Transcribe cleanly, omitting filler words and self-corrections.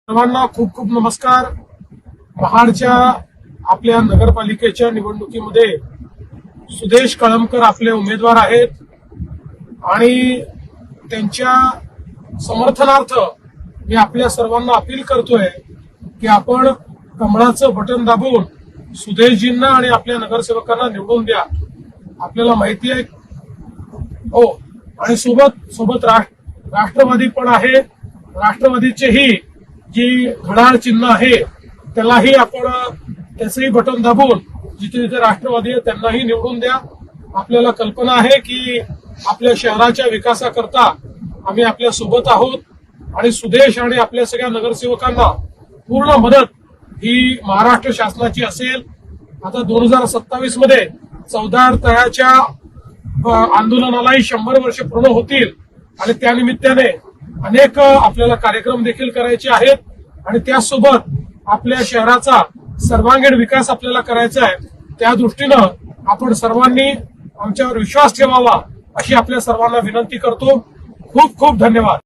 सर्वांना खूप खूप नमस्कार। महाडच्या आपल्या नगरपालिकेच्या निवडणुकीमध्ये सुदेश कळमकर आपले उमेदवार आहेत आणि त्यांच्या समर्थनार्थ मी आपल्या सर्वांना अपील करतोय की आपण कमळाचं बटन दाबून सुदेशजींना आणि आपल्या नगरसेवकांना निवडून द्या। आपल्याला माहिती आहे हो, आणि सोबत राष्ट्रवादी पण आहे। राष्ट्रवादीचेही जी घड्याळ चिन्ह आहे त्यालाही आपण त्याचंही बटन दाबून जिथे जिथे राष्ट्रवादी आहे त्यांनाही निवडून द्या। आपल्याला कल्पना आहे की आपल्या शहराच्या विकासाकरता आम्ही आपल्या सोबत आहोत आणि सुदेश आणि आपल्या सगळ्या नगरसेवकांना पूर्ण मदत ही महाराष्ट्र शासनाची असेल। आता 2027 मध्ये 14 तळ्याच्या आंदोलनालाही 100 वर्ष पूर्ण होतील आणि त्यानिमित्ताने अनेक आपल्याला कार्यक्रम देखील करायचे आहेत आणि त्यासोबत आपल्या शहराचा सर्वांगीण विकास आपल्याला करायचा आहे। त्या दृष्टीनं आपण सर्वांनी आमच्यावर विश्वास ठेवावा अशी आपल्या सर्वांना विनंती करतो। खूप खूप धन्यवाद।